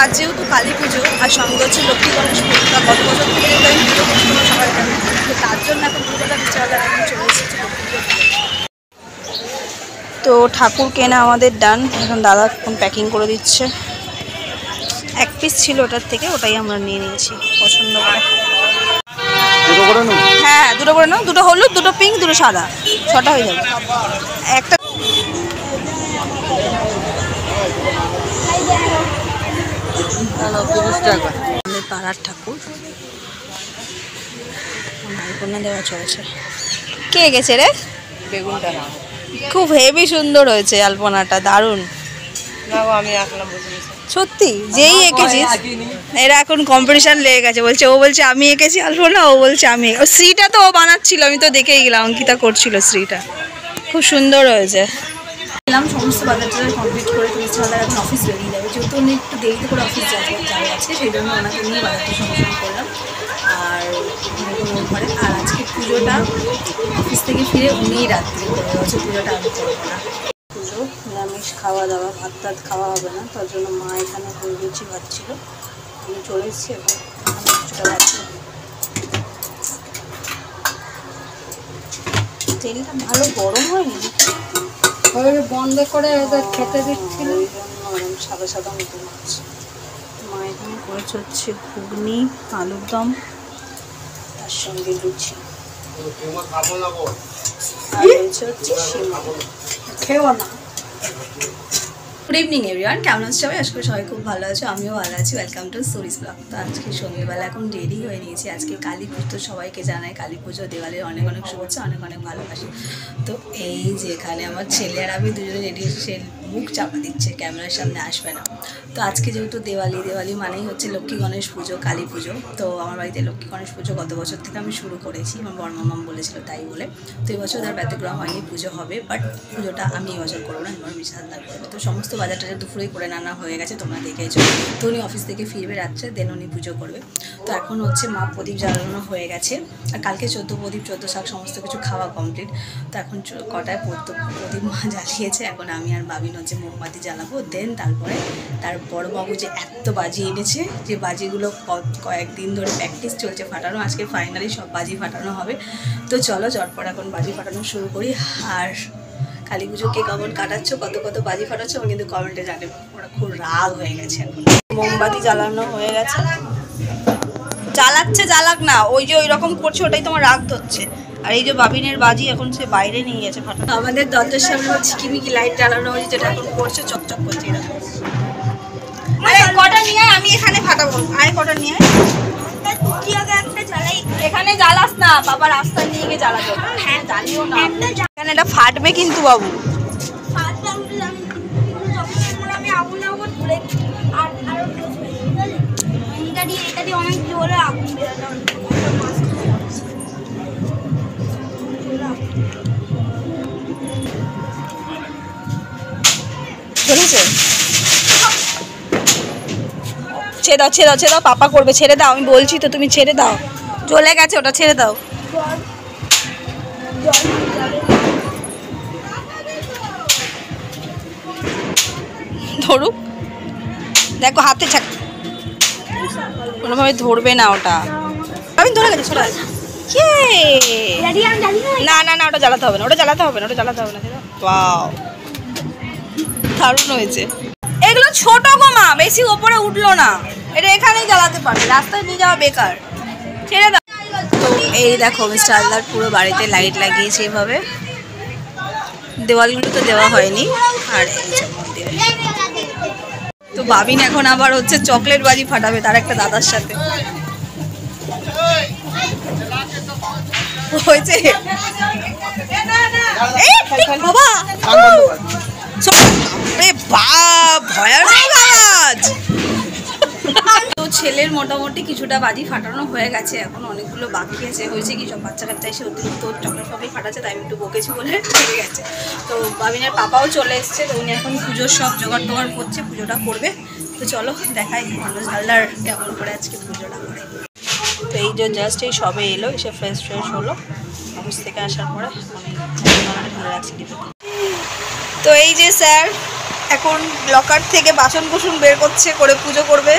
আজ যেহেতু কালী পুজো আর সঙ্গে হচ্ছে লক্ষ্মী গণেশ পুজো, তা গত বছর থেকে যেহেতু আমি পুজো করছি তোমরা সবাই জানো, তো তার জন্য এখন পুজোটা বিচেবেলা এখন চলে এসেছি। তো ঠাকুর কেনা আমাদের ডান, এখন দাদা এখন প্যাকিং করে দিচ্ছে। এক পিস ছিল ওটার থেকে, ওটাই আমরা নিয়ে নিয়েছি পছন্দ করে। হ্যাঁ দুটো করে নাও, দুটো হলুদ, দুটো পিঙ্ক, দুটো সাদা, 6টা হয়ে যাবে। একটা আমাদের পাড়ার ঠাকুর আলপনা দেওয়া চলছে। কে গেছে রে? বেগুনটা খুব হেভি সুন্দর হয়েছে আলপনাটা, দারুণ। সত্যি যেই এঁকেছিস, এরা এখন কম্পিটিশন লেগে গেছে, বলছে ও বলছে আমি এঁকেছি আলপনা, ও বলছে আমি। ও শ্রীটা তো ও বানাচ্ছিল, আমি তো দেখেই গেলাম, অঙ্কিতা করছিল শ্রীটা, খুব সুন্দর হয়েছে। সমস্ত বাজার কমপ্লিট করে তুলেছি, এখন অফিস বেরিয়ে যাবে, যেহেতু উনি একটু দেরিতে করে অফিস যাবে আছে, সেই জন্য ওনাকে নিয়ে বাজারটা সমাধান করলাম। আর ঘরে আর আজকে পুজোটা অফিস থেকে ফিরে উনিই রাত্রি করে হচ্ছে, পুজোটা আমি করবো না। পুজো নিরামিষ খাওয়া দাওয়া, ভাত টাত খাওয়া হবে না, তার জন্য মা এখানে লুচি ভাজছিল, আমি চলে এসেছি এবং কিছুটা ভাজছি। তেলটা ভালো গরম হয়নি, বন্ধ করে খেতে দিচ্ছিল, ওই জন্য সাদা সাদা মতো মাছ। মা এখানে করেছে হচ্ছে ঘুগনি, আলুর দম, তার সঙ্গে লুচি, আর হচ্ছে সিমা। খেও না। গুড ইভিনিং এভরিওয়ান, কেমন আছো সবাই? আশা করি সবাই খুব ভালো আছো, আমিও ভালো আছি। ওয়েলকাম টু সোরিস ব্লগ। তো আজকে সন্ধ্যেবেলা এখন রেডি হয়ে নিয়েছি, আজকে কালী পুজো, সবাইকে জানাই কালী পুজো, দেওয়ালির অনেক অনেক শুভেচ্ছা, অনেক অনেক ভালোবাসি। তো এই যে এখানে আমার ছেলে আর আমি দুজনে রেডি, সে মুখ চাপা দিচ্ছে, ক্যামেরার সামনে আসবে না। তো আজকে যেহেতু দেওয়ালি মানেই হচ্ছে লক্ষ্মী গণেশ পুজো, কালী পুজো। তো আমার বাড়িতে লক্ষ্মী গণেশ পুজো গত বছর থেকে আমি শুরু করেছি, আমার বড়মামাম বলেছিল তাই বলে। তো এবছর তার ব্যতিক্রম হয়নি, পুজো হবে, বাট পুজোটা আমি এবছর করবো না, আমার বিশাল করবো। তো সমস্ত বাজারটা দুপুরেই করে নানা হয়ে গেছে, তোমরা দেখেছো। তো উনি অফিস থেকে ফিরবে রাত্রে, দেন উনি পুজো করবে। তো এখন হচ্ছে মা প্রদীপ জ্বালানো হয়ে গেছে, আর কালকে 14 প্রদীপ 14 শাক সমস্ত কিছু খাওয়া কমপ্লিট। তো এখন কটায় প্রদীপ মা জ্বালিয়েছে, এখন আমি আর বাবিন হচ্ছে মোমবাতি জ্বালাবো। দেন তারপরে তার বড়বাবু যে এত বাজি এনেছে, যে বাজিগুলো কয়েকদিন ধরে প্র্যাকটিস চলছে ফাটানো, আজকে ফাইনালি সব বাজি ফাটানো হবে। তো চলো চটপট এখন বাজি ফাটানো শুরু করি। আর কালী পুজো কে কেমন কাটাচ্ছ, কত কত বাজি ফাটাচ্ছ আমার কিন্তু কমেন্টে জানাবে। ওরা খুব রাগ হয়ে গেছে, এখন মোমবাতি জ্বালানো হয়ে গেছে, জ্বালাচ্ছে জ্বালাক না, ওই যে ওই রকম করছে ওটাই তোমার রাগ ধরছে। আর এই যে বাবিনের বাজি এখন সে বাইরে নিয়ে গেছে ফাটানো। আমাদের দরজার সামনে ঝিকিমিকি লাইট জ্বালানো হয়েছে, যেটা এখন করছে চকচক করছে এরকম। আরে কটা নিয়ে আমি এখানে ফাটাবো, আরে কটা নিয়ে এখানে জ্বালাস না, বাবা রাস্তায় নিয়ে গিয়ে জ্বালাতো। হ্যাঁ জ্বালিও না, এখানে এটা ফাটবে কিন্তু বাবু। চলেছে, ছেড়ে দাও ছেড়ে দাও ছেড়ে দাও, পাপা করবে, ছেড়ে দাও, আমি বলছি তো, তুমি ছেড়ে দাও, জ্বলে গেছে ওটা, ছেড়ে দাও। ধরুক, দেখো হাতে ছাক, কোনোভাবে ধরবে না ওটা। আমি ধরে গেছি, ছোটা না না না, ওটা জ্বালাতে হবে না, ওটা জ্বালাতে হবে না, ওটা জ্বালাতে হবে না। ওয়াও দারুণ হয়েছে। এগুলো ছোট গো মা, বেশি ওপরে উঠলো না, এটা এখানেই জ্বালাতে পারবে, রাস্তায় নিয়ে যাওয়া বেকার, ছেড়ে দাও। তো এই দেখো মিস্টার আল্লাহর পুরো বাড়িতে লাইট লাগিয়েছে এভাবে, দেওয়ালগুলো তো দেওয়া হয়নি। আর এই যে মন্দিরে তো বাবিন এখন আবার হচ্ছে চকলেট বাজি ফাটাবে তার একটা দাদার সাথে, হয়েছে বাবা ভয়ানক আওয়াজ। তো ছেলের মোটামুটি কিছুটা বাজি ফাটানো হয়ে গেছে, এখন অনেকগুলো বাকি আছে। হয়েছে কি, সব বাচ্চা কাচ্চা এসে অতিরিক্ত চকলেট ফকলেট ফাটাচ্ছে, তাই আমি একটু বকেছি বলে ঠিক গেছে। তো বাবিনের পাপাও চলে এসছে, তো উনি এখন পুজোর সব জোগাড় টোগাড় করছে, পুজোটা করবে। তো চলো দেখাই মানুষ হালদার কেমন করে আজকে পুজোটা করে। তো এই যে জাস্ট এই সবে এলো, এসে ফ্রেশ হলো অফিস থেকে আসার পরে, আমি রাখছি। তো এই যে স্যার এখন লকার থেকে বাসন কুসন বের করছে, করে পুজো করবে।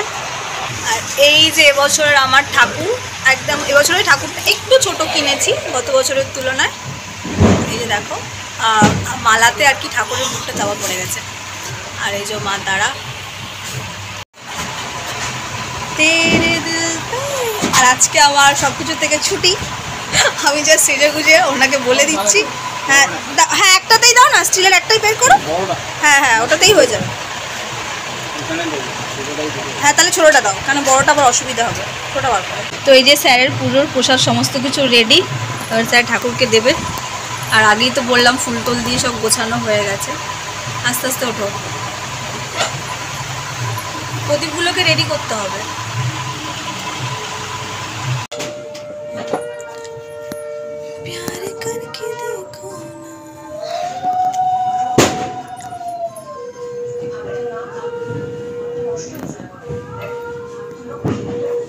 আর এই যে এবছরের আমার ঠাকুর, একদম এবছরের ঠাকুরটা একটু ছোট কিনেছি গত বছরের তুলনায়। এই যে দেখো মালাতে আর কি ঠাকুরের মুখটা চাপা পড়ে গেছে। আর এই যে মা তারা, আর আজকে আমার সব কিছু থেকে ছুটি। আমি যা সেজে গুজে ওনাকে বলে দিচ্ছি। হ্যাঁ হ্যাঁ, একটাতেই দাও না, স্টিলের একটাই বের করো। হ্যাঁ হ্যাঁ, ওটাতেই হয়ে যাবে। হ্যাঁ তাহলে ছোটোটা দাও, কারণ বড়োটা আবার অসুবিধা হবে, ছোটোটা বার করো। তো এই যে স্যারের পুজোর প্রসাদ সমস্ত কিছু রেডি, এবার স্যার ঠাকুরকে দেবে। আর আগেই তো বললাম ফুল টুল দিয়ে সব গোছানো হয়ে গেছে। আস্তে আস্তে ওঠো, প্রদীপগুলোকে রেডি করতে হবে।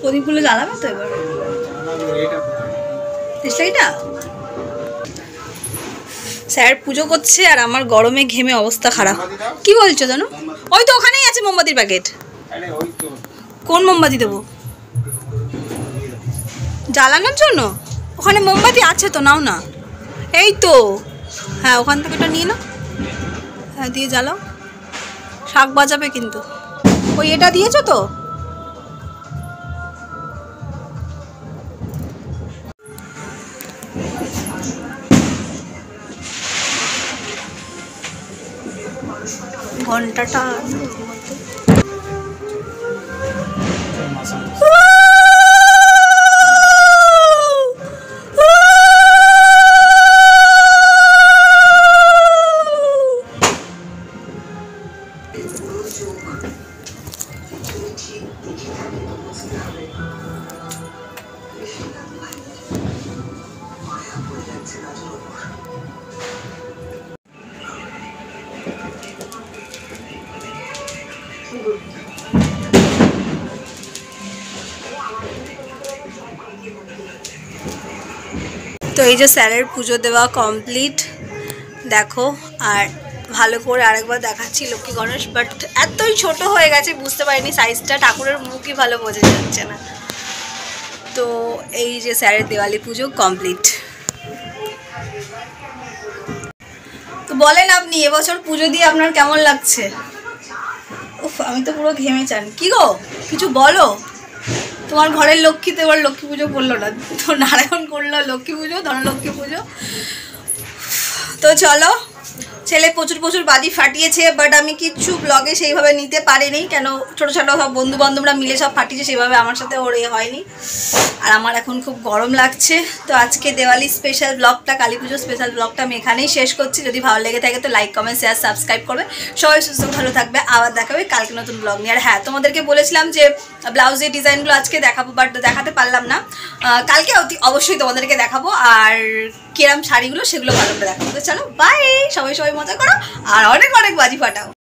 প্রদীপগুলো জ্বালাবে তো এবার, এটা স্যার পুজো করছে আর আমার গরমে ঘেমে অবস্থা খারাপ। কি বলছো জানো? ওই তো ওখানেই আছে মোমবাতির প্যাকেট। কোন মোমবাতি দেবো জ্বালানোর জন্য? ওখানে মোমবাতি আছে তো, নাও না। এই তো, হ্যাঁ ওখান থেকে ওটা নিয়ে নাও। হ্যাঁ দিয়ে জ্বালাও, শাক বাজাবে কিন্তু। ওই এটা দিয়েছো তো? ঘন্টাটা তো এই যে স্যারের পুজো দেওয়া কমপ্লিট দেখো। আর ভালো করে আরেকবার দেখাচ্ছি লক্ষ্মী গণেশ, বাট এতই ছোট হয়ে গেছে বুঝতে পারিনি সাইজটা, ঠাকুরের মুখই ভালো বোঝা যাচ্ছে না। তো এই যে স্যারের দেওয়ালি পুজো কমপ্লিট। তো বলেন আপনি এবছর পুজো দিয়ে আপনার কেমন লাগছে? উফ আমি তো পুরো ঘেমে চান। কি গো কিছু বলো। তোমার ঘরের লক্ষ্মী তো এবার লক্ষ্মী পুজো করলো না, তো নারায়ণ করলো লক্ষ্মী পুজো, ধনলক্ষ্মী পুজো। তো চলো, ছেলে প্রচুর প্রচুর বাজি ফাটিয়েছে, বাট আমি কিচ্ছু ব্লগে সেইভাবে নিতে পারিনি, কেন ছোটো ছোটো সব বন্ধু বান্ধবরা মিলে সব ফাটিয়েছে, সেইভাবে আমার সাথে ওর হয়নি। আর আমার এখন খুব গরম লাগছে। তো আজকে দেওয়ালি স্পেশাল ব্লগটা, কালী পুজো স্পেশাল ব্লগটা আমি এখানেই শেষ করছি। যদি ভালো লেগে থাকে তো লাইক কমেন্ট শেয়ার সাবস্ক্রাইব করবে। সবাই সুস্থ ভালো থাকবে, আবার দেখাবে কালকে নতুন ব্লগ নিয়ে। আর হ্যাঁ, তোমাদেরকে বলেছিলাম যে ব্লাউজের ডিজাইনগুলো আজকে দেখাবো, বাট দেখাতে পারলাম না। কালকে অবশ্যই তোমাদেরকে দেখাবো, আর কিরম শাড়িগুলো সেগুলো ভালো করে দেখাবো। তো চলো বাই, সবাই সবাই মজা করো আর অনেক অনেক বাজি ফাটাও।